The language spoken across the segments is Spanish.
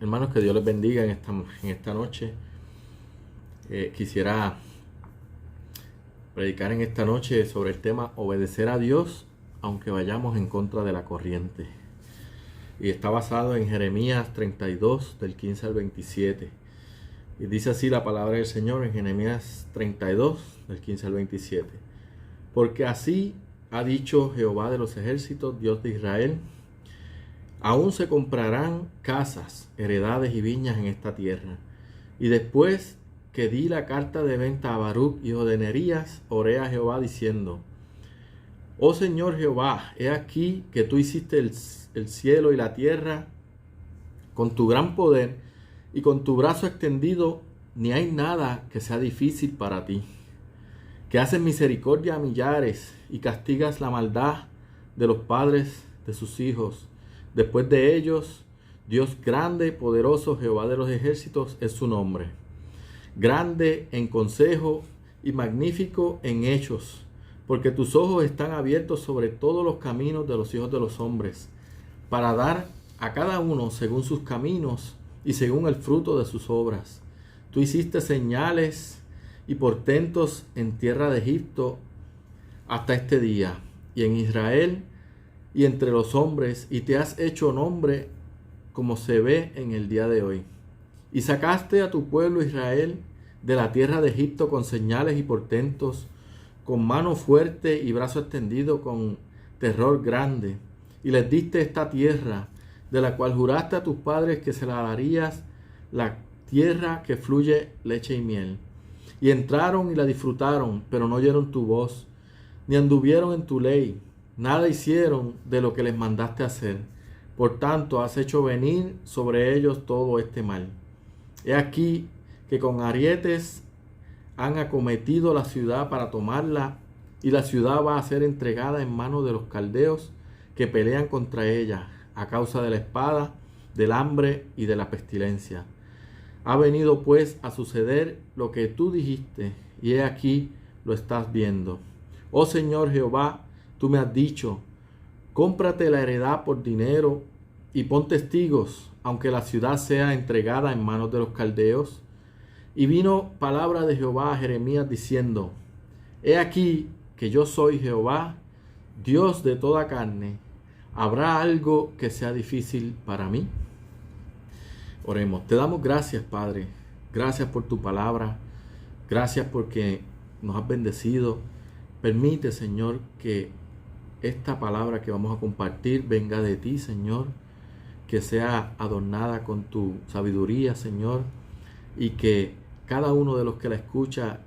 Hermanos, que Dios les bendiga en esta noche. Quisiera predicar en esta noche sobre el tema obedecer a Dios aunque vayamos en contra de la corriente. Y está basado en Jeremías 32, del 15 al 27. Y dice así la palabra del Señor en Jeremías 32, del 15 al 27. Porque así ha dicho Jehová de los ejércitos, Dios de Israel: aún se comprarán casas, heredades y viñas en esta tierra. Y después que di la carta de venta a Baruch, hijo de Nerías, oré a Jehová diciendo: oh Señor Jehová, he aquí que tú hiciste el cielo y la tierra con tu gran poder y con tu brazo extendido, ni hay nada que sea difícil para ti. Que haces misericordia a millares y castigas la maldad de los padres de sus hijos. Después de ellos, Dios grande, poderoso, Jehová de los ejércitos es su nombre. Grande en consejo y magnífico en hechos, porque tus ojos están abiertos sobre todos los caminos de los hijos de los hombres, para dar a cada uno según sus caminos y según el fruto de sus obras. Tú hiciste señales y portentos en tierra de Egipto hasta este día, y en Israel y entre los hombres, y te has hecho nombre como se ve en el día de hoy. Y sacaste a tu pueblo Israel de la tierra de Egipto con señales y portentos, con mano fuerte y brazo extendido, con terror grande. Y les diste esta tierra, de la cual juraste a tus padres que se la darías, la tierra que fluye leche y miel. Y entraron y la disfrutaron, pero no oyeron tu voz, ni anduvieron en tu ley. Nada hicieron de lo que les mandaste hacer. Por tanto, has hecho venir sobre ellos todo este mal. He aquí que con arietes han acometido la ciudad para tomarla, y la ciudad va a ser entregada en manos de los caldeos que pelean contra ella, a causa de la espada, del hambre y de la pestilencia. Ha venido pues a suceder lo que tú dijiste, y he aquí lo estás viendo. Oh Señor Jehová, tú me has dicho: cómprate la heredad por dinero y pon testigos, aunque la ciudad sea entregada en manos de los caldeos. Y vino palabra de Jehová a Jeremías diciendo: he aquí que yo soy Jehová, Dios de toda carne. ¿Habrá algo que sea difícil para mí? Oremos. Te damos gracias, Padre. Gracias por tu palabra. Gracias porque nos has bendecido. Permite, Señor, que esta palabra que vamos a compartir venga de ti, Señor. Que sea adornada con tu sabiduría, Señor. Y que cada uno de los que la escucha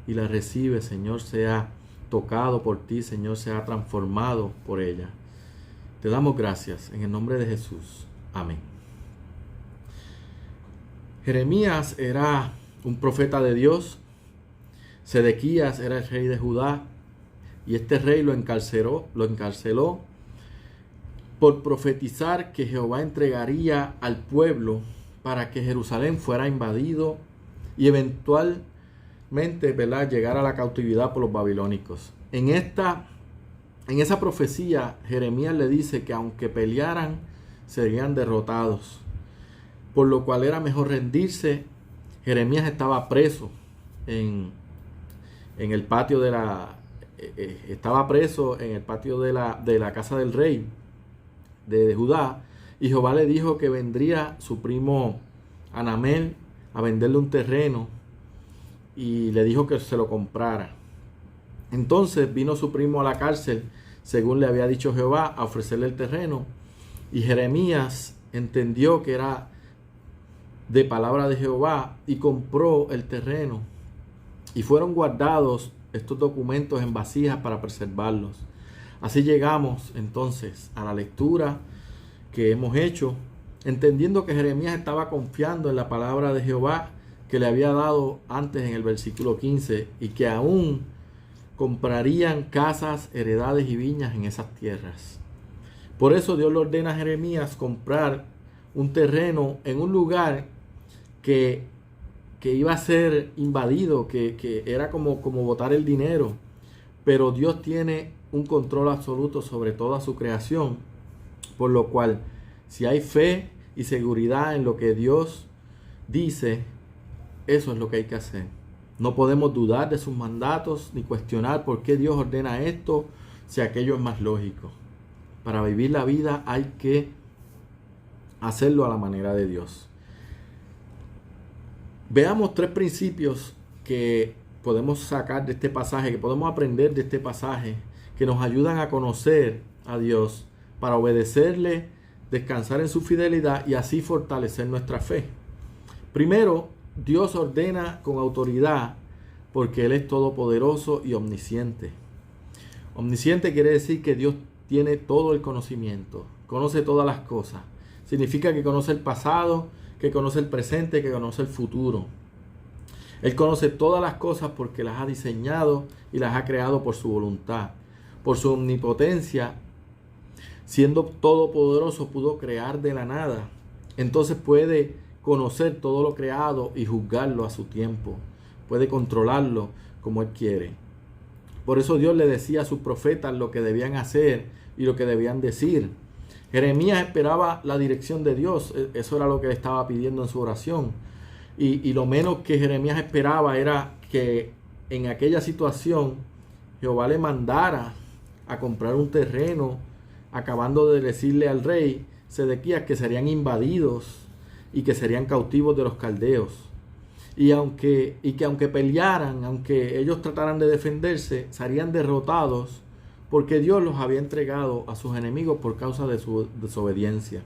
y la recibe, Señor, sea tocado por ti, Señor, sea transformado por ella. Te damos gracias en el nombre de Jesús. Amén. Jeremías era un profeta de Dios. Sedequías era el rey de Judá, y este rey lo encarceló por profetizar que Jehová entregaría al pueblo para que Jerusalén fuera invadido y eventualmente, ¿verdad?, llegar a la cautividad por los babilónicos. En esa profecía, Jeremías le dice que aunque pelearan, serían derrotados, por lo cual era mejor rendirse. Jeremías estaba preso en el patio de la casa del rey de Judá, y Jehová le dijo que vendría su primo Anamel a venderle un terreno, y le dijo que se lo comprara. Entonces vino su primo a la cárcel, según le había dicho Jehová, a ofrecerle el terreno, y Jeremías entendió que era de palabra de Jehová y compró el terreno, y fueron guardados estos documentos en vasijas para preservarlos. Así llegamos entonces a la lectura que hemos hecho, entendiendo que Jeremías estaba confiando en la palabra de Jehová que le había dado antes en el versículo 15, y que aún comprarían casas, heredades y viñas en esas tierras. Por eso Dios le ordena a Jeremías comprar un terreno en un lugar que iba a ser invadido, que era como botar el dinero. Pero Dios tiene un control absoluto sobre toda su creación, por lo cual, si hay fe y seguridad en lo que Dios dice, eso es lo que hay que hacer. No podemos dudar de sus mandatos ni cuestionar por qué Dios ordena esto si aquello es más lógico. Para vivir la vida hay que hacerlo a la manera de Dios. Veamos 3 principios que podemos sacar de este pasaje, que podemos aprender de este pasaje, que nos ayudan a conocer a Dios, para obedecerle, descansar en su fidelidad y así fortalecer nuestra fe. Primero, Dios ordena con autoridad porque Él es todopoderoso y omnisciente. Omnisciente quiere decir que Dios tiene todo el conocimiento, conoce todas las cosas. Significa que conoce el pasado, que conoce el presente, que conoce el futuro. Él conoce todas las cosas porque las ha diseñado y las ha creado por su voluntad. Por su omnipotencia, siendo todopoderoso, pudo crear de la nada. Entonces puede conocer todo lo creado y juzgarlo a su tiempo. Puede controlarlo como Él quiere. Por eso Dios le decía a sus profetas lo que debían hacer y lo que debían decir. Jeremías esperaba la dirección de Dios. Eso era lo que le estaba pidiendo en su oración. Y lo menos que Jeremías esperaba era que en aquella situación Jehová le mandara a comprar un terreno, acabando de decirle al rey Sedequías que serían invadidos y que serían cautivos de los caldeos. Y que aunque pelearan, aunque ellos trataran de defenderse, serían derrotados porque Dios los había entregado a sus enemigos por causa de su desobediencia.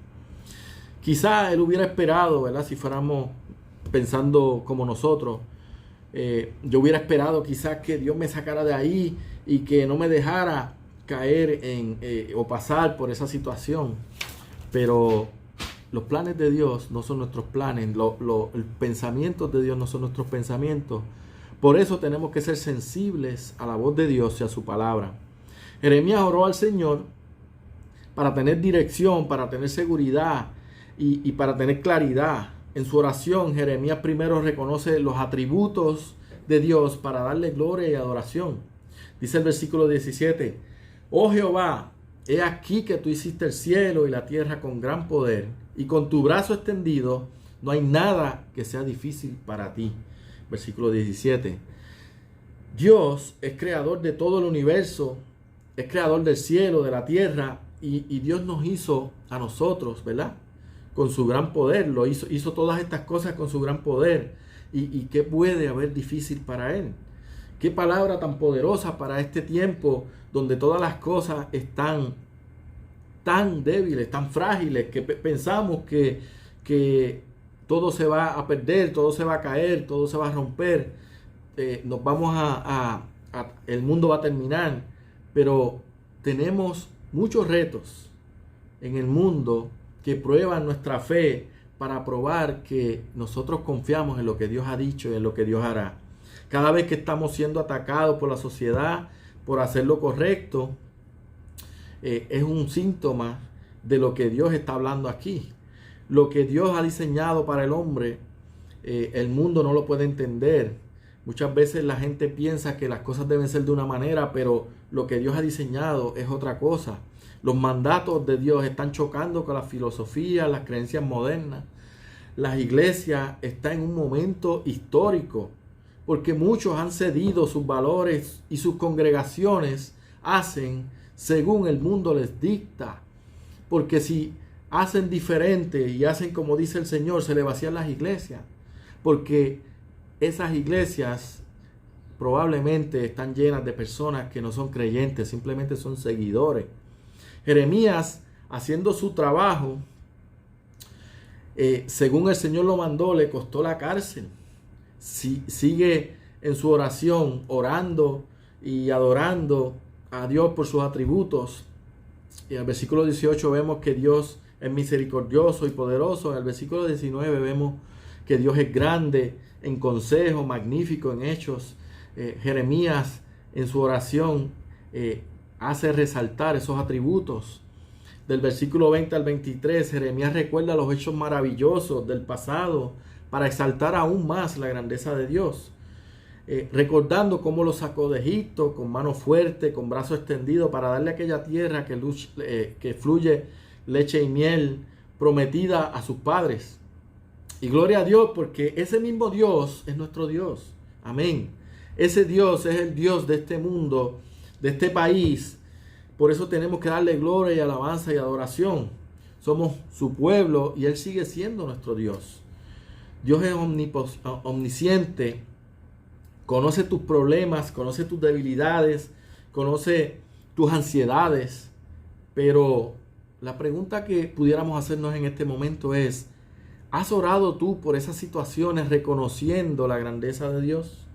Quizá él hubiera esperado, ¿verdad? Si fuéramos pensando como nosotros, yo hubiera esperado quizás que Dios me sacara de ahí y que no me dejara caer o pasar por esa situación. Pero los planes de Dios no son nuestros planes, los pensamientos de Dios no son nuestros pensamientos. Por eso tenemos que ser sensibles a la voz de Dios y a su palabra. Jeremías oró al Señor para tener dirección, para tener seguridad y para tener claridad. En su oración, Jeremías primero reconoce los atributos de Dios para darle gloria y adoración. Dice el versículo 17, oh Jehová, he aquí que tú hiciste el cielo y la tierra con gran poder, y con tu brazo extendido no hay nada que sea difícil para ti. Versículo 17, Dios es creador de todo el universo, es creador del cielo, de la tierra, y Dios nos hizo a nosotros, ¿verdad? Con su gran poder, hizo todas estas cosas con su gran poder. ¿Y qué puede haber difícil para Él? Qué palabra tan poderosa para este tiempo donde todas las cosas están tan débiles, tan frágiles, que pensamos que todo se va a perder, todo se va a caer, todo se va a romper, nos vamos el mundo va a terminar. Pero tenemos muchos retos en el mundo que prueban nuestra fe para probar que nosotros confiamos en lo que Dios ha dicho y en lo que Dios hará. Cada vez que estamos siendo atacados por la sociedad por hacer lo correcto, es un síntoma de lo que Dios está hablando aquí. Lo que Dios ha diseñado para el hombre, el mundo no lo puede entender. Muchas veces la gente piensa que las cosas deben ser de una manera, pero lo que Dios ha diseñado es otra cosa. Los mandatos de Dios están chocando con la filosofía, las creencias modernas. Las iglesias están en un momento histórico porque muchos han cedido sus valores y sus congregaciones hacen según el mundo les dicta. Porque si hacen diferente y hacen como dice el Señor, se le vacían las iglesias. Porque esas iglesias probablemente están llenas de personas que no son creyentes, simplemente son seguidores. Jeremías, haciendo su trabajo, según el Señor lo mandó, le costó la cárcel. Sigue en su oración, orando y adorando a Dios por sus atributos. Y en el versículo 18 vemos que Dios es misericordioso y poderoso. En el versículo 19 vemos que Dios es grande en consejo, magnífico en hechos. Jeremías en su oración hace resaltar esos atributos. Del versículo 20 al 23, Jeremías recuerda los hechos maravillosos del pasado para exaltar aún más la grandeza de Dios. Recordando cómo lo sacó de Egipto con mano fuerte, con brazo extendido para darle aquella tierra que fluye leche y miel, prometida a sus padres. Y gloria a Dios, porque ese mismo Dios es nuestro Dios. Amén. Ese Dios es el Dios de este mundo, de este país. Por eso tenemos que darle gloria y alabanza y adoración. Somos su pueblo y Él sigue siendo nuestro Dios. Dios es omnisciente, conoce tus problemas, conoce tus debilidades, conoce tus ansiedades. Pero la pregunta que pudiéramos hacernos en este momento es, ¿has orado tú por esas situaciones reconociendo la grandeza de Dios?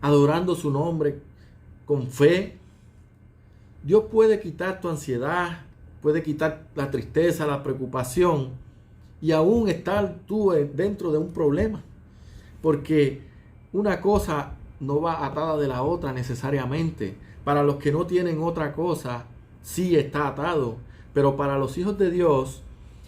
Adorando su nombre con fe. Dios puede quitar tu ansiedad, puede quitar la tristeza, la preocupación y aún estar tú dentro de un problema. Porque una cosa no va atada de la otra necesariamente. Para los que no tienen otra cosa, sí está atado. Pero para los hijos de Dios,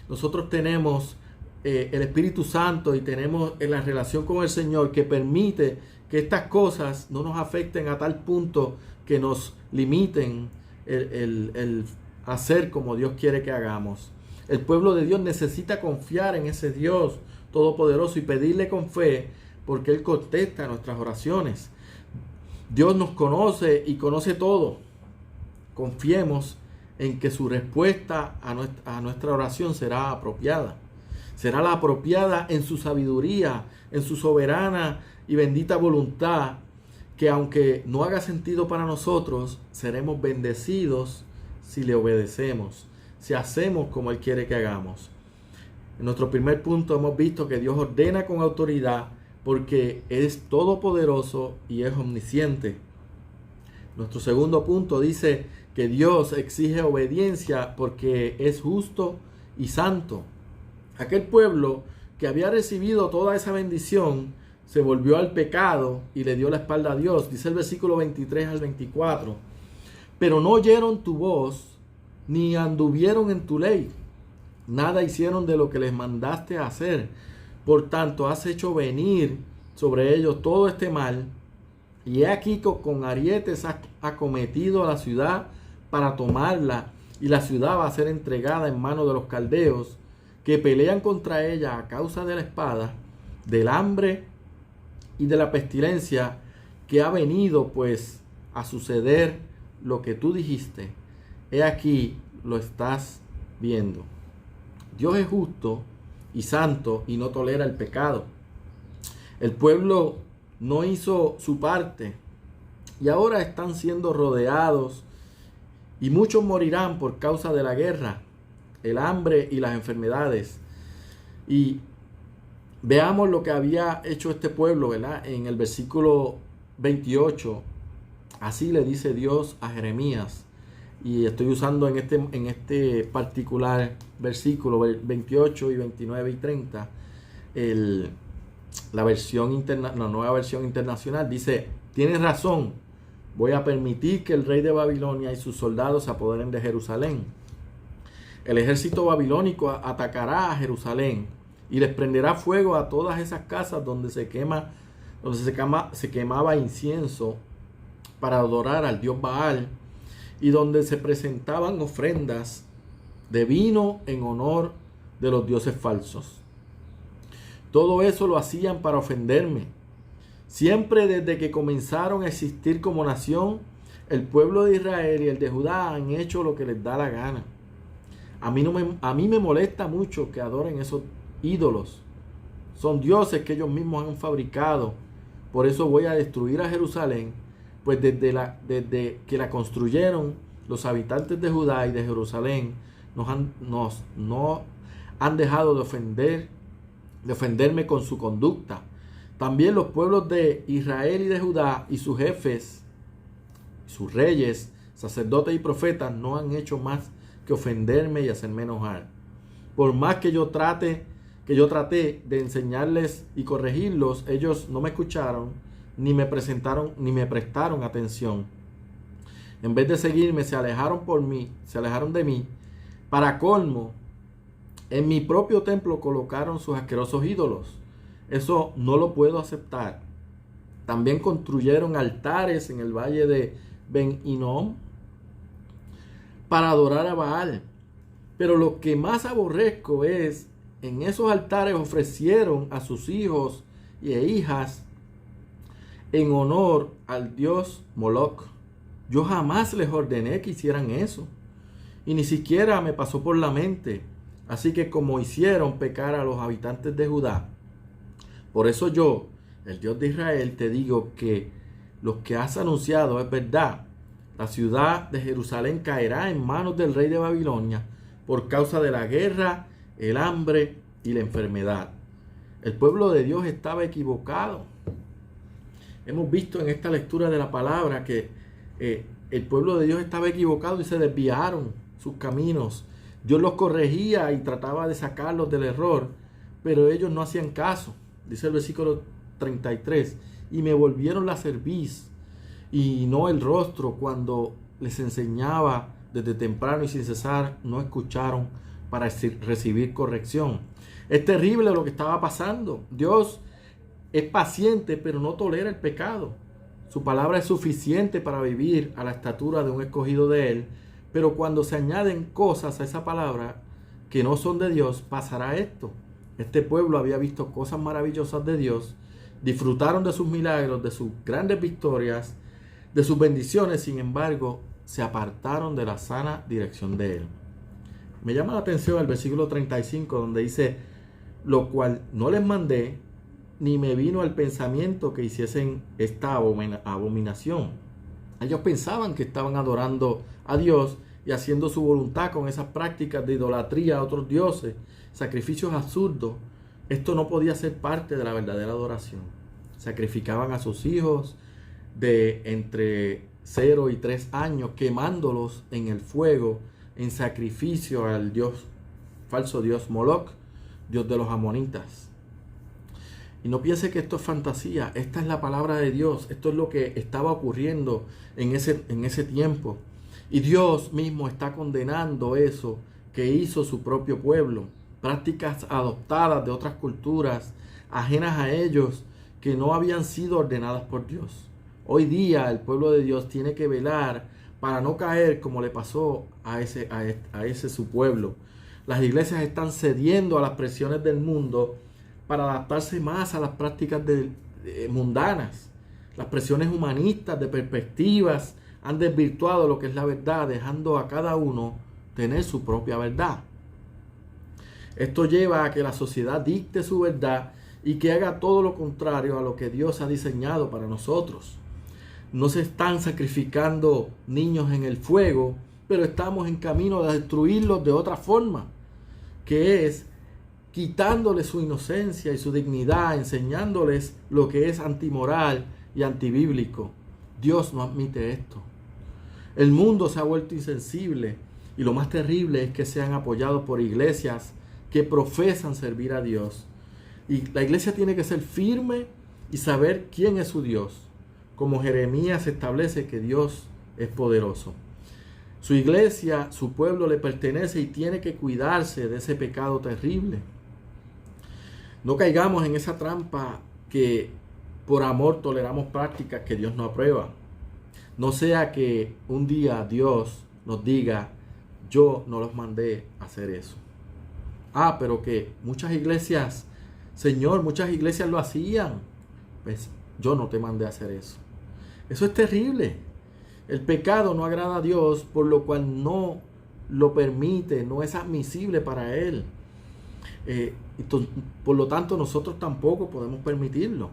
nosotros tenemos el Espíritu Santo y tenemos la relación con el Señor que permite que estas cosas no nos afecten a tal punto que nos limiten el hacer como Dios quiere que hagamos. El pueblo de Dios necesita confiar en ese Dios todopoderoso y pedirle con fe, porque Él contesta nuestras oraciones. Dios nos conoce y conoce todo. Confiemos en que su respuesta a nuestra oración será apropiada. Será la apropiada en su sabiduría, en su soberana y bendita voluntad, que aunque no haga sentido para nosotros, seremos bendecidos si le obedecemos, si hacemos como Él quiere que hagamos. En nuestro primer punto hemos visto que Dios ordena con autoridad porque es todopoderoso y es omnisciente. Nuestro segundo punto dice que Dios exige obediencia porque es justo y santo. Aquel pueblo que había recibido toda esa bendición se volvió al pecado y le dio la espalda a Dios. Dice el versículo 23 al 24. Pero no oyeron tu voz, ni anduvieron en tu ley. Nada hicieron de lo que les mandaste hacer. Por tanto, has hecho venir sobre ellos todo este mal. Y he aquí que con arietes has acometido a la ciudad para tomarla. Y la ciudad va a ser entregada en manos de los caldeos, que pelean contra ella a causa de la espada, del hambre y de la pestilencia, que ha venido pues a suceder lo que tú dijiste. He aquí, lo estás viendo. Dios es justo y santo y no tolera el pecado. El pueblo no hizo su parte y ahora están siendo rodeados y muchos morirán por causa de la guerra, el hambre y las enfermedades. Y veamos lo que había hecho este pueblo, ¿verdad? En el versículo 28, así le dice Dios a Jeremías. Y estoy usando en este particular versículo 28 y 29 y 30 la nueva versión internacional. Dice: tienes razón, voy a permitir que el rey de Babilonia y sus soldados se apoderen de Jerusalén. El ejército babilónico atacará a Jerusalén y les prenderá fuego a todas esas casas donde se quemaba incienso para adorar al dios Baal, y donde se presentaban ofrendas de vino en honor de los dioses falsos. Todo eso lo hacían para ofenderme. Siempre desde que comenzaron a existir como nación, el pueblo de Israel y el de Judá han hecho lo que les da la gana. A mí me molesta mucho que adoren esos ídolos. Son dioses que ellos mismos han fabricado. Por eso voy a destruir a Jerusalén, pues desde que la construyeron, los habitantes de Judá y de Jerusalén no han dejado de ofenderme con su conducta. También los pueblos de Israel y de Judá y sus jefes, sus reyes, sacerdotes y profetas no han hecho más que ofenderme y hacerme enojar. Por más que yo traté de enseñarles y corregirlos, ellos no me escucharon ni me prestaron atención. En vez de seguirme, se alejaron de mí. Para colmo, en mi propio templo colocaron sus asquerosos ídolos. Eso no lo puedo aceptar. También construyeron altares en el valle de Ben Hinnom para adorar a Baal. Pero lo que más aborrezco es, en esos altares ofrecieron a sus hijos e hijas en honor al dios Moloch. Yo jamás les ordené que hicieran eso, y ni siquiera me pasó por la mente. Así que como hicieron pecar a los habitantes de Judá, por eso yo, el Dios de Israel, te digo que lo que has anunciado es verdad. La ciudad de Jerusalén caerá en manos del rey de Babilonia por causa de la guerra, el hambre y la enfermedad. El pueblo de Dios estaba equivocado. Hemos visto en esta lectura de la palabra que el pueblo de Dios estaba equivocado y se desviaron sus caminos. Dios los corregía y trataba de sacarlos del error, pero ellos no hacían caso. Dice el versículo 33, y me volvieron la cerviz y no el rostro cuando les enseñaba desde temprano, y sin cesar no escucharon para recibir corrección. Es terrible lo que estaba pasando. Dios es paciente, pero no tolera el pecado. Su palabra es suficiente para vivir a la estatura de un escogido de Él, pero cuando se añaden cosas a esa palabra que no son de Dios, pasará esto. Este pueblo había visto cosas maravillosas de Dios, disfrutaron de sus milagros, de sus grandes victorias, de sus bendiciones, sin embargo, se apartaron de la sana dirección de Él. Me llama la atención el versículo 35, donde dice, lo cual no les mandé, ni me vino al pensamiento que hiciesen esta abominación. Ellos pensaban que estaban adorando a Dios y haciendo su voluntad con esas prácticas de idolatría a otros dioses, sacrificios absurdos. Esto no podía ser parte de la verdadera adoración. Sacrificaban a sus hijos de entre 0 y 3 años, quemándolos en el fuego en sacrificio al dios, falso dios Moloch, dios de los amonitas. Y no piense que esto es fantasía, esta es la palabra de Dios, esto es lo que estaba ocurriendo en ese tiempo. Y Dios mismo está condenando eso que hizo su propio pueblo, prácticas adoptadas de otras culturas, ajenas a ellos, que no habían sido ordenadas por Dios. Hoy día el pueblo de Dios tiene que velar para no caer como le pasó a ese su pueblo. Las iglesias están cediendo a las presiones del mundo para adaptarse más a las prácticas mundanas. Las presiones humanistas de perspectivas han desvirtuado lo que es la verdad, dejando a cada uno tener su propia verdad. Esto lleva a que la sociedad dicte su verdad y que haga todo lo contrario a lo que Dios ha diseñado para nosotros. No se están sacrificando niños en el fuego, pero estamos en camino de destruirlos de otra forma, que es quitándoles su inocencia y su dignidad, enseñándoles lo que es antimoral y antibíblico. Dios no admite esto. El mundo se ha vuelto insensible y lo más terrible es que sean apoyados por iglesias que profesan servir a Dios. Y la iglesia tiene que ser firme y saber quién es su Dios. Como Jeremías establece que Dios es poderoso. Su iglesia, su pueblo le pertenece y tiene que cuidarse de ese pecado terrible. No caigamos en esa trampa que por amor toleramos prácticas que Dios no aprueba. No sea que un día Dios nos diga, yo no los mandé a hacer eso. Pero que muchas iglesias, Señor, muchas iglesias lo hacían. Pues yo no te mandé a hacer eso. Eso es terrible. El pecado no agrada a Dios, por lo cual no lo permite, no es admisible para Él. Por lo tanto, nosotros tampoco podemos permitirlo.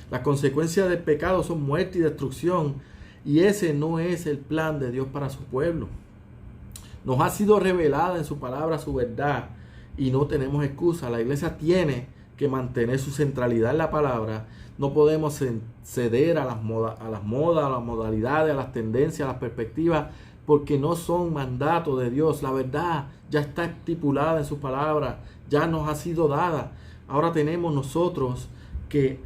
Las consecuencias del pecado son muerte y destrucción, y ese no es el plan de Dios para su pueblo. Nos ha sido revelada en su palabra su verdad y no tenemos excusa. La iglesia tiene que mantener su centralidad en la palabra. No podemos ceder a las modas, a las modalidades, a las tendencias, a las perspectivas, porque no son mandatos de Dios. La verdad ya está estipulada en su palabra, ya nos ha sido dada. Ahora tenemos nosotros que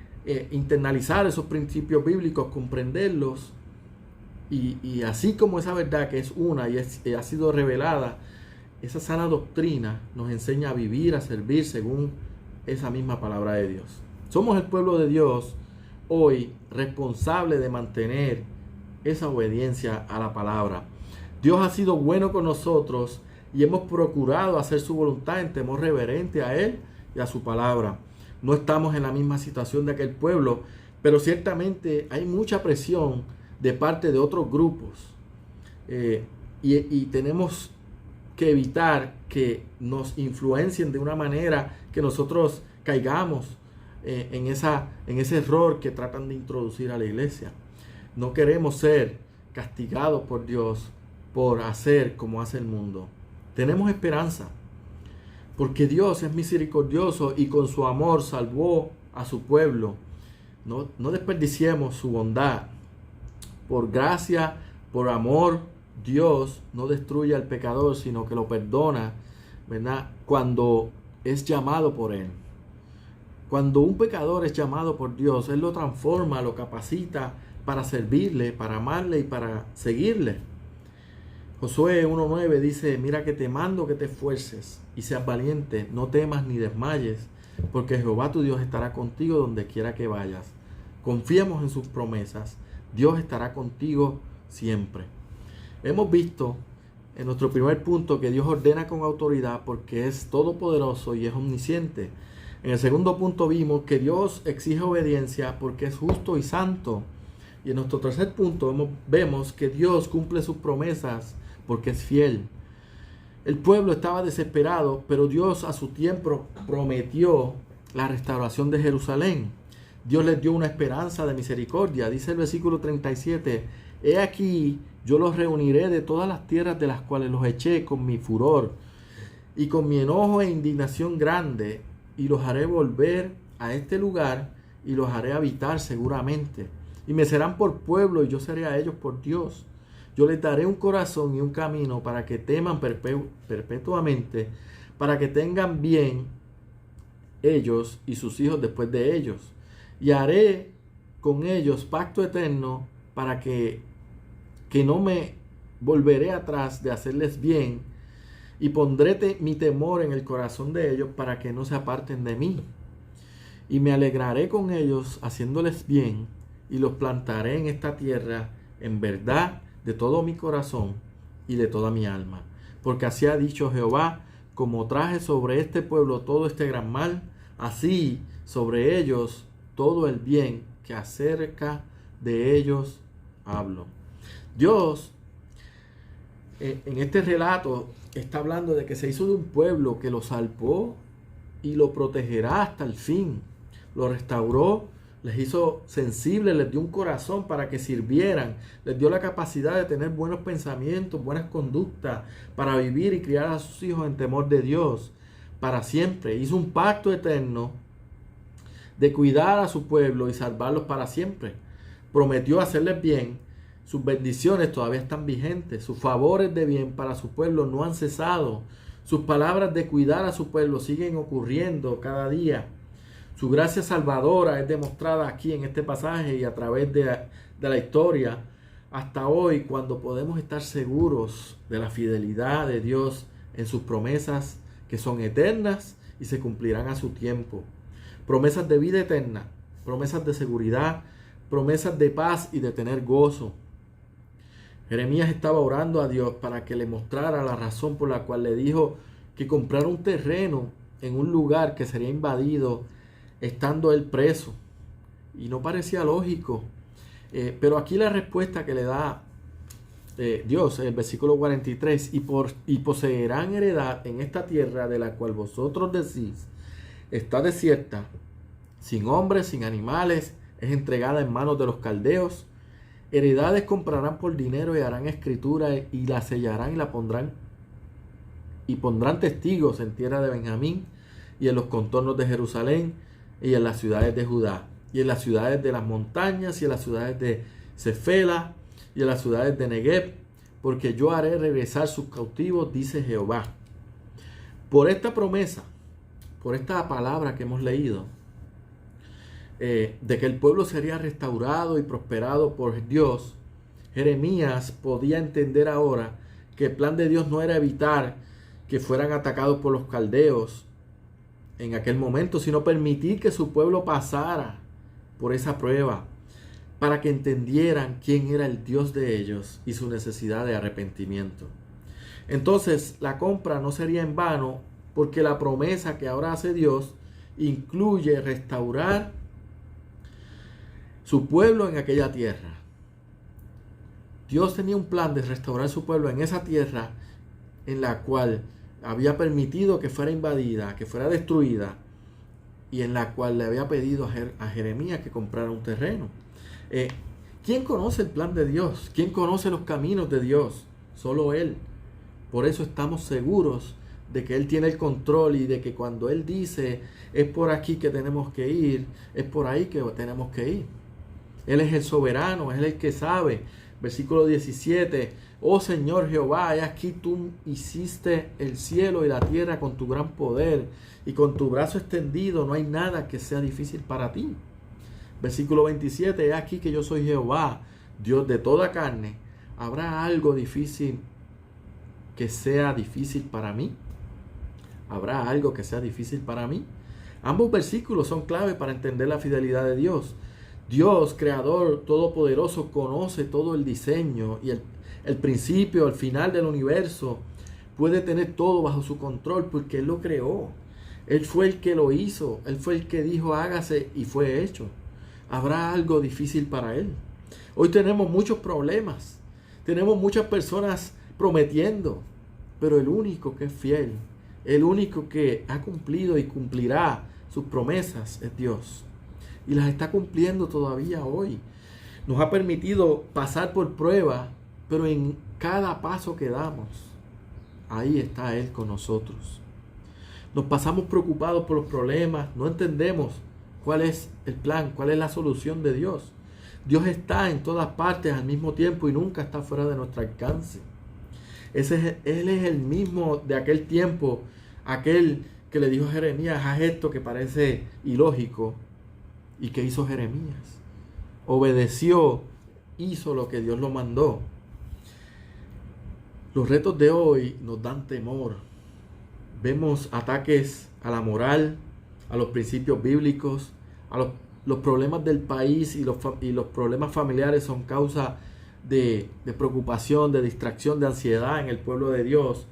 internalizar esos principios bíblicos, comprenderlos, y así como esa verdad que es una y ha sido revelada, esa sana doctrina nos enseña a vivir, a servir según esa misma palabra de Dios. Somos el pueblo de Dios hoy responsable de mantener esa obediencia a la palabra. Dios ha sido bueno con nosotros y hemos procurado hacer su voluntad en temor reverente a Él y a su palabra. No estamos en la misma situación de aquel pueblo, pero ciertamente hay mucha presión de parte de otros grupos y tenemos que evitar que nos influencien de una manera que nosotros caigamos en ese error que tratan de introducir a la iglesia. No queremos ser castigados por Dios por hacer como hace el mundo. Tenemos esperanza, porque Dios es misericordioso y con su amor salvó a su pueblo. No desperdiciemos su bondad. Por gracia, por amor, Dios no destruye al pecador, sino que lo perdona, ¿verdad?, cuando es llamado por Él. Cuando un pecador es llamado por Dios, Él lo transforma, lo capacita para servirle, para amarle y para seguirle. Josué 1:9 dice: mira que te mando que te esfuerces y seas valiente, no temas ni desmayes, porque Jehová tu Dios estará contigo donde quiera que vayas. Confiemos en sus promesas, Dios estará contigo siempre. Hemos visto en nuestro primer punto que Dios ordena con autoridad porque es todopoderoso y es omnisciente. En el segundo punto vimos que Dios exige obediencia porque es justo y santo. Y en nuestro tercer punto vemos que Dios cumple sus promesas porque es fiel. El pueblo estaba desesperado, pero Dios a su tiempo prometió la restauración de Jerusalén. Dios les dio una esperanza de misericordia. Dice el versículo 37, he aquí, yo los reuniré de todas las tierras de las cuales los eché con mi furor y con mi enojo e indignación grande, y los haré volver a este lugar y los haré habitar seguramente. Y me serán por pueblo y yo seré a ellos por Dios. Yo les daré un corazón y un camino para que teman perpetuamente, para que tengan bien ellos y sus hijos después de ellos. Y haré con ellos pacto eterno para que no me volveré atrás de hacerles bien, y pondré mi temor en el corazón de ellos para que no se aparten de mí. Y me alegraré con ellos haciéndoles bien, y los plantaré en esta tierra en verdad de todo mi corazón y de toda mi alma. Porque así ha dicho Jehová, como traje sobre este pueblo todo este gran mal, así sobre ellos todo el bien que acerca de ellos hablo. Dios en este relato está hablando de que se hizo de un pueblo que lo salvó y lo protegerá hasta el fin. Lo restauró, les hizo sensibles, les dio un corazón para que sirvieran, les dio la capacidad de tener buenos pensamientos, buenas conductas, para vivir y criar a sus hijos en temor de Dios para siempre. Hizo un pacto eterno de cuidar a su pueblo y salvarlos para siempre. Prometió hacerles bien. Sus bendiciones todavía están vigentes. Sus favores de bien para su pueblo no han cesado. Sus palabras de cuidar a su pueblo siguen ocurriendo cada día. Su gracia salvadora es demostrada aquí en este pasaje y a través de la historia hasta hoy, cuando podemos estar seguros de la fidelidad de Dios en sus promesas que son eternas y se cumplirán a su tiempo. Promesas de vida eterna, promesas de seguridad, promesas de paz y de tener gozo. Jeremías estaba orando a Dios para que le mostrara la razón por la cual le dijo que comprara un terreno en un lugar que sería invadido estando él preso. Y no parecía lógico. Pero aquí la respuesta que le da Dios en el versículo 43, y poseerán heredad en esta tierra de la cual vosotros decís, está desierta, sin hombres, sin animales, es entregada en manos de los caldeos. Heredades comprarán por dinero y harán escritura y la sellarán y la pondrán y pondrán testigos en tierra de Benjamín y en los contornos de Jerusalén y en las ciudades de Judá y en las ciudades de las montañas y en las ciudades de Cefela y en las ciudades de Negev, porque yo haré regresar sus cautivos, dice Jehová. Por esta promesa, por esta palabra que hemos leído, de que el pueblo sería restaurado y prosperado por Dios, Jeremías podía entender ahora que el plan de Dios no era evitar que fueran atacados por los caldeos en aquel momento, sino permitir que su pueblo pasara por esa prueba para que entendieran quién era el Dios de ellos y su necesidad de arrepentimiento. Entonces la compra no sería en vano, porque la promesa que ahora hace Dios incluye restaurar su pueblo en aquella tierra. Dios tenía un plan de restaurar su pueblo en esa tierra en la cual había permitido que fuera invadida, que fuera destruida, y en la cual le había pedido a Jeremías que comprara un terreno. ¿Quién conoce el plan de Dios? ¿Quién conoce los caminos de Dios? Solo Él. Por eso estamos seguros de que Él tiene el control y de que cuando Él dice es por aquí que tenemos que ir, es por ahí que tenemos que ir. Él es el soberano, Él es el que sabe. Versículo 17, oh Señor Jehová, he aquí tú hiciste el cielo y la tierra con tu gran poder y con tu brazo extendido no hay nada que sea difícil para ti. Versículo 27, he aquí que yo soy Jehová, Dios de toda carne. ¿Habrá algo difícil que sea difícil para mí? ¿Habrá algo que sea difícil para mí? Ambos versículos son clave para entender la fidelidad de Dios. Dios, creador todopoderoso, conoce todo el diseño y el principio, el final del universo. Puede tener todo bajo su control porque Él lo creó. Él fue el que lo hizo. Él fue el que dijo hágase y fue hecho. ¿Habrá algo difícil para Él? Hoy tenemos muchos problemas. Tenemos muchas personas prometiendo. Pero el único que es fiel, el único que ha cumplido y cumplirá sus promesas es Dios. Y las está cumpliendo todavía hoy. Nos ha permitido pasar por pruebas, pero en cada paso que damos, ahí está Él con nosotros. Nos pasamos preocupados por los problemas, no entendemos cuál es el plan, cuál es la solución de Dios. Dios está en todas partes al mismo tiempo y nunca está fuera de nuestro alcance. Él es el mismo de aquel tiempo, aquel que le dijo a Jeremías, haz esto que parece ilógico. ¿Y qué hizo Jeremías? Obedeció, hizo lo que Dios lo mandó. Los retos de hoy nos dan temor. Vemos ataques a la moral, a los principios bíblicos, a los problemas del país y los problemas familiares son causa de preocupación, de distracción, de ansiedad en el pueblo de Dios.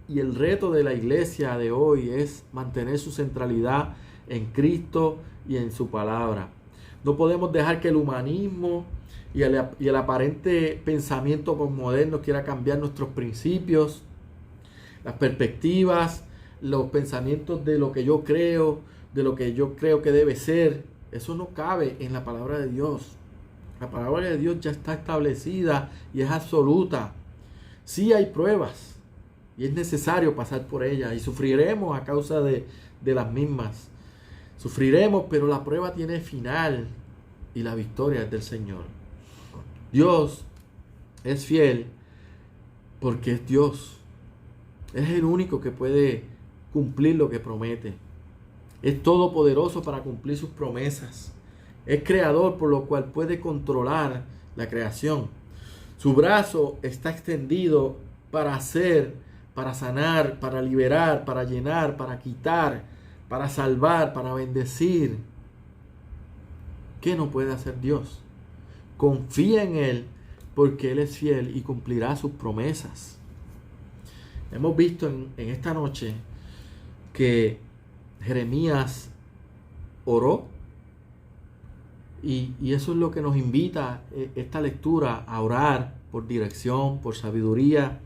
Y el reto de la iglesia de hoy es mantener su centralidad en Cristo y en su palabra. No podemos dejar que el humanismo y el aparente pensamiento posmoderno quiera cambiar nuestros principios, las perspectivas, los pensamientos de lo que yo creo, de lo que yo creo que debe ser. Eso no cabe en la palabra de Dios. La palabra de Dios ya está establecida y es absoluta. Sí hay pruebas y es necesario pasar por ellas y sufriremos a causa de las mismas. Sufriremos, pero la prueba tiene final y la victoria es del Señor. Dios es fiel porque es Dios. Es el único que puede cumplir lo que promete. Es todopoderoso para cumplir sus promesas. Es creador, por lo cual puede controlar la creación. Su brazo está extendido para hacer, para sanar, para liberar, para llenar, para quitar, para salvar, para bendecir. ¿Qué no puede hacer Dios? Confía en Él porque Él es fiel y cumplirá sus promesas. Hemos visto en esta noche que Jeremías oró y eso es lo que nos invita esta lectura a orar por dirección, por sabiduría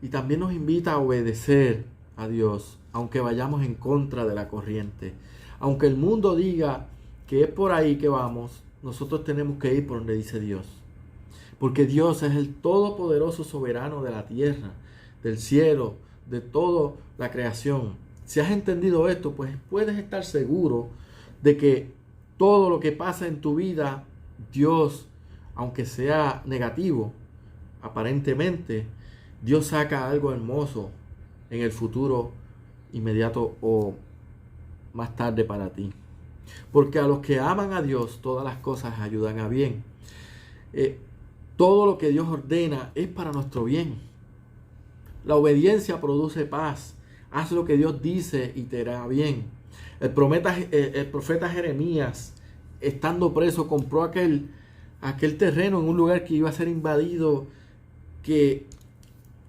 y también nos invita a obedecer a Dios aunque vayamos en contra de la corriente. Aunque el mundo diga que es por ahí que vamos, nosotros tenemos que ir por donde dice Dios. Porque Dios es el todopoderoso soberano de la tierra, del cielo, de toda la creación. Si has entendido esto, pues puedes estar seguro de que todo lo que pasa en tu vida, Dios, aunque sea negativo, aparentemente, Dios saca algo hermoso en el futuro inmediato o más tarde para ti. Porque a los que aman a Dios, todas las cosas ayudan a bien. Todo lo que Dios ordena es para nuestro bien. La obediencia produce paz. Haz lo que Dios dice y te hará bien. El profeta Jeremías, estando preso, compró aquel terreno en un lugar que iba a ser invadido, que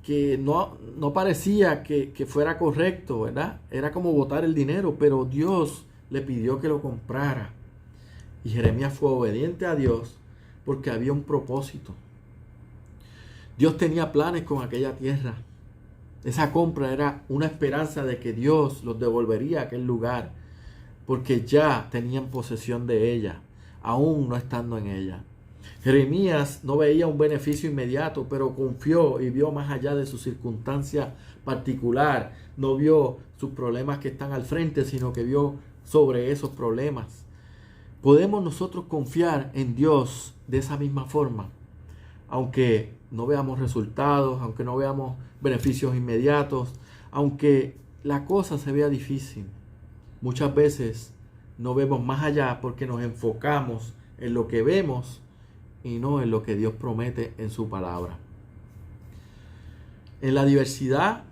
que no parecía que fuera correcto, ¿verdad? Era como botar el dinero, pero Dios le pidió que lo comprara. Y Jeremías fue obediente a Dios porque había un propósito. Dios tenía planes con aquella tierra. Esa compra era una esperanza de que Dios los devolvería a aquel lugar, porque ya tenían posesión de ella, aún no estando en ella. Jeremías no veía un beneficio inmediato, pero confió y vio más allá de su circunstancia particular. No vio sus problemas que están al frente, sino que vio sobre esos problemas. ¿Podemos nosotros confiar en Dios de esa misma forma? Aunque no veamos resultados, aunque no veamos beneficios inmediatos, aunque la cosa se vea difícil. Muchas veces no vemos más allá porque nos enfocamos en lo que vemos y no en lo que Dios promete en su palabra. En la adversidad,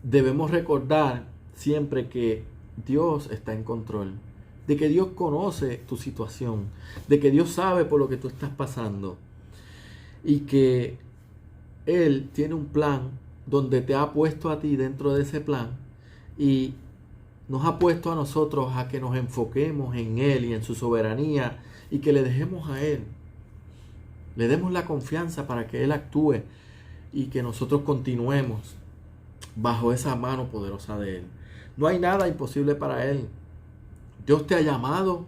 debemos recordar siempre que Dios está en control, de que Dios conoce tu situación, de que Dios sabe por lo que tú estás pasando y que Él tiene un plan donde te ha puesto a ti dentro de ese plan y nos ha puesto a nosotros a que nos enfoquemos en Él y en su soberanía y que le dejemos a Él. Le demos la confianza para que Él actúe y que nosotros continuemos bajo esa mano poderosa de Él. No hay nada imposible para Él. Dios te ha llamado,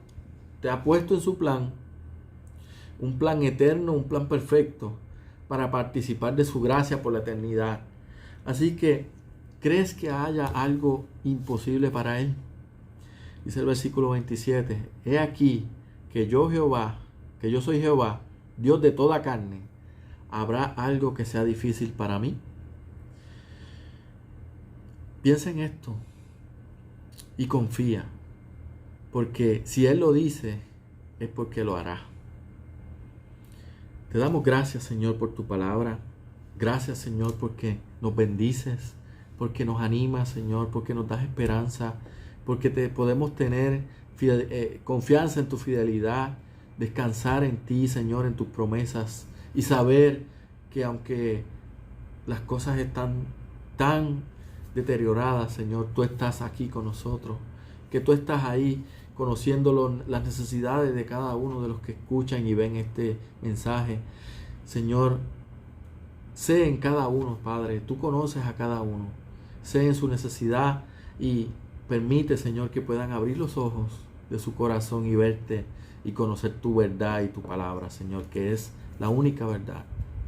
te ha puesto en su plan, un plan eterno, un plan perfecto para participar de su gracia por la eternidad. Así que, ¿crees que haya algo imposible para Él? Dice el versículo 27, he aquí que yo soy Jehová, Dios de toda carne. ¿Habrá algo que sea difícil para mí? Piensa en esto y confía, porque si Él lo dice, es porque lo hará. Te damos gracias, Señor, por tu palabra. Gracias, Señor, porque nos bendices, porque nos animas, Señor, porque nos das esperanza, porque podemos tener confianza en tu fidelidad, descansar en ti, Señor, en tus promesas y saber que aunque las cosas están tan deterioradas, Señor, tú estás aquí con nosotros, que tú estás ahí conociendo las necesidades de cada uno de los que escuchan y ven este mensaje. Señor, sé en cada uno, Padre, tú conoces a cada uno, sé en su necesidad y permite, Señor, que puedan abrir los ojos de su corazón y verte y conocer tu verdad y tu palabra, Señor, que es la única verdad,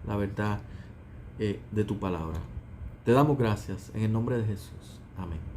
la verdad de tu palabra. Te damos gracias en el nombre de Jesús. Amén.